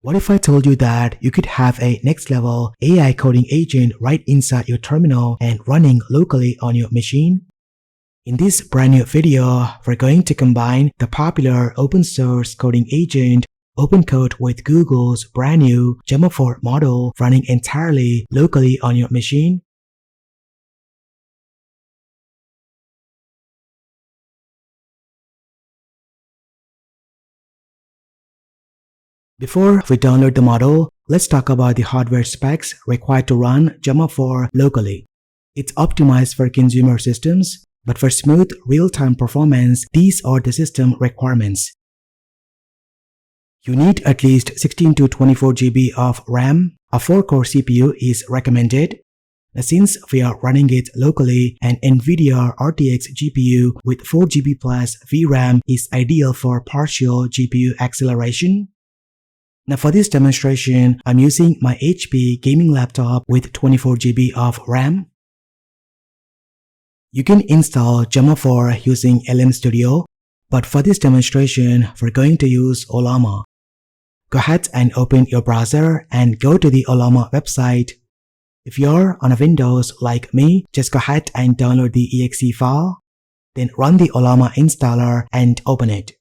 What if I told you that you could have a next-level AI coding agent right inside your terminal and running locally on your machine? In this brand new video, we're going to combine the popular open source coding agent OpenCode with Google's brand new Gemma 4 model running entirely locally on your machine. Before we download the model, let's talk about the hardware specs required to run Gemma 4 locally. It's optimized for consumer systems, but for smooth real-time performance, these are the system requirements. You need at least 16 to 24 GB of RAM. A 4-core CPU is recommended. Since we are running it locally, an NVIDIA RTX GPU with 4 GB plus VRAM is ideal for partial GPU acceleration. Now for this demonstration, I'm using my HP gaming laptop with 24 GB of RAM. You can install Gemma 4 using LM Studio, but for this demonstration, we're going to use Ollama. Go ahead and open your browser and go to the Ollama website. If you're on a Windows like me, just go ahead and download the exe file, then run the Ollama installer and open it.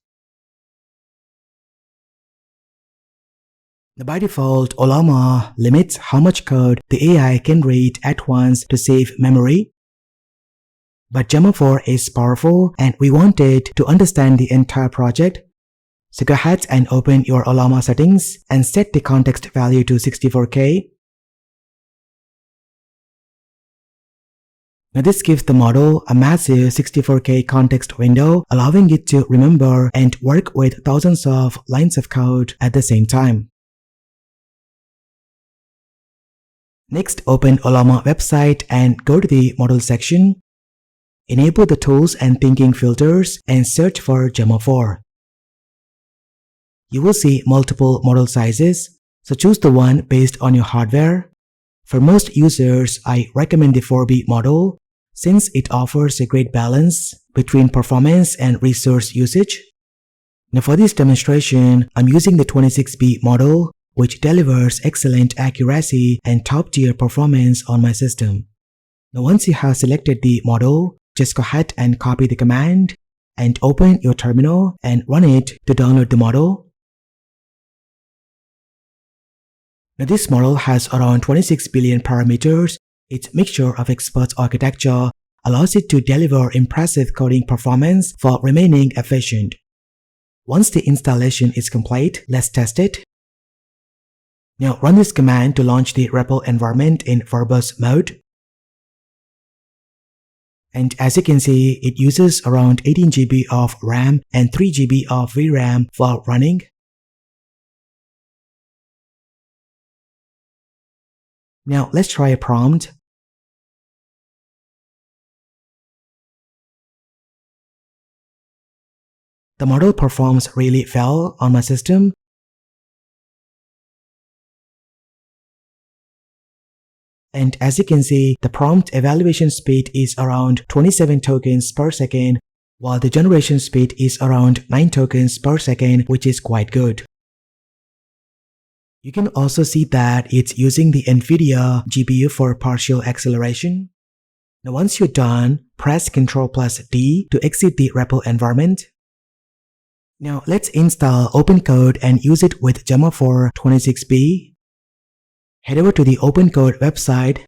By default, Ollama limits how much code the AI can read at once to save memory. But Gemma 4 is powerful and we want it to understand the entire project. So go ahead and open your Ollama settings and set the context value to 64K. Now this gives the model a massive 64K context window, allowing it to remember and work with thousands of lines of code at the same time. Next, open Ollama website and go to the model section. Enable the tools and thinking filters and search for Gemma 4. You will see multiple model sizes, so choose the one based on your hardware. For most users, I recommend the 4B model since it offers a great balance between performance and resource usage. Now for this demonstration, I'm using the 26B model, which delivers excellent accuracy and top-tier performance on my system. Now once you have selected the model, just go ahead and copy the command and open your terminal and run it to download the model. Now this model has around 26 billion parameters. Its mixture of experts architecture allows it to deliver impressive coding performance while remaining efficient. Once the installation is complete, let's test it. Now run this command to launch the REPL environment in verbose mode. And as you can see, it uses around 18 GB of RAM and 3 GB of VRAM while running. Now let's try a prompt. The model performs really well on my system. And as you can see, the prompt evaluation speed is around 27 tokens per second, while the generation speed is around 9 tokens per second, which is quite good. You can also see that it's using the NVIDIA GPU for partial acceleration. Now once you're done, press Ctrl+D to exit the REPL environment. Now let's install OpenCode and use it with Gemma 4 26B. Head over to the OpenCode website.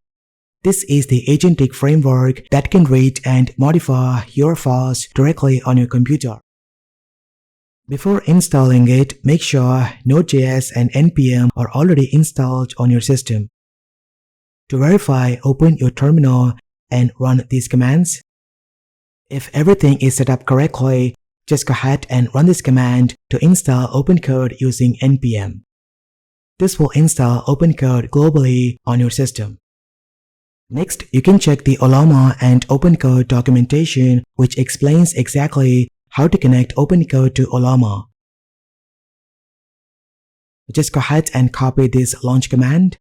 This is the Agentic framework that can read and modify your files directly on your computer. Before installing it, make sure Node.js and NPM are already installed on your system. To verify, open your terminal and run these commands. If everything is set up correctly, just go ahead and run this command to install OpenCode using NPM. This will install OpenCode globally on your system. Next, you can check the Ollama and OpenCode documentation, which explains exactly how to connect OpenCode to Ollama. Just go ahead and copy this launch command.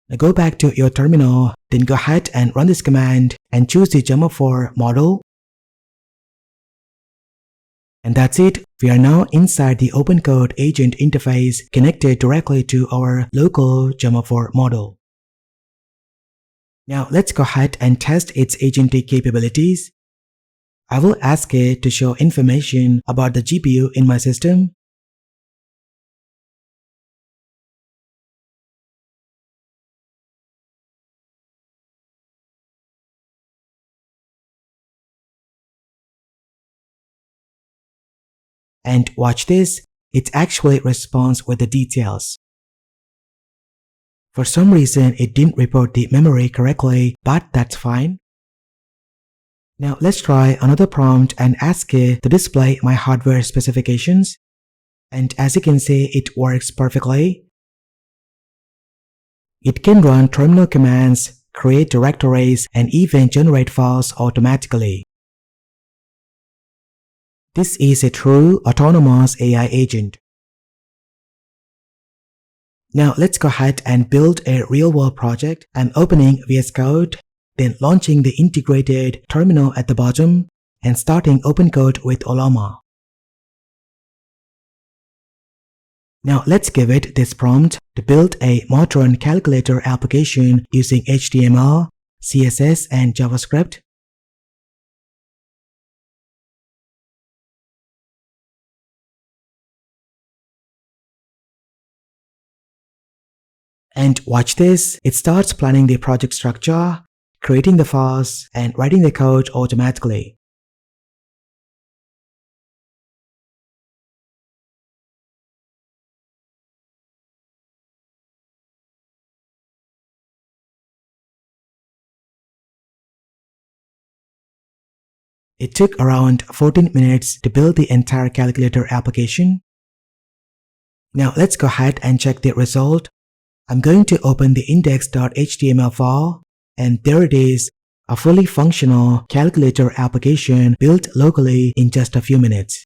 Now go back to your terminal, then go ahead and run this command and choose the Gemma 4 model. And that's it. We are now inside the OpenCode agent interface connected directly to our local Gemma 4 model. Now let's go ahead and test its agentic capabilities. I will ask it to show information about the GPU in my system. And watch this, it actually responds with the details. For some reason, it didn't report the memory correctly, but that's fine. Now let's try another prompt and ask it to display my hardware specifications. And as you can see, it works perfectly. It can run terminal commands, create directories, and even generate files automatically. This is a true autonomous AI agent. Now let's go ahead and build a real-world project. I'm opening VS Code, then launching the integrated terminal at the bottom and starting OpenCode with Ollama. Now let's give it this prompt to build a modern calculator application using HTML, CSS, and JavaScript. And watch this, it starts planning the project structure, creating the files, and writing the code automatically. It took around 14 minutes to build the entire calculator application. Now let's go ahead and check the result. I'm going to open the index.html file, and there it is, a fully functional calculator application built locally in just a few minutes.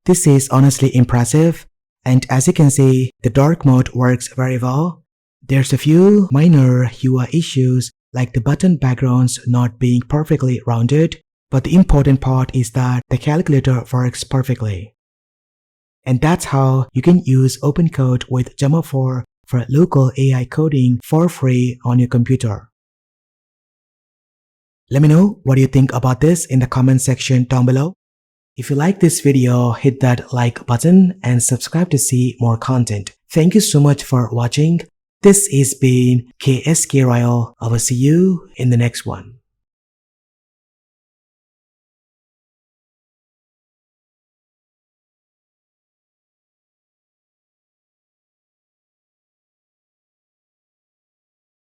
This is honestly impressive, and as you can see, the dark mode works very well. There's a few minor UI issues like the button backgrounds not being perfectly rounded, but the important part is that the calculator works perfectly. And that's how you can use OpenCode with Gemma 4 for local AI coding for free on your computer. Let me know what you think about this in the comment section down below. If you like this video, hit that like button and subscribe to see more content. Thank you so much for watching. This has been KSK Royal. I will see you in the next one.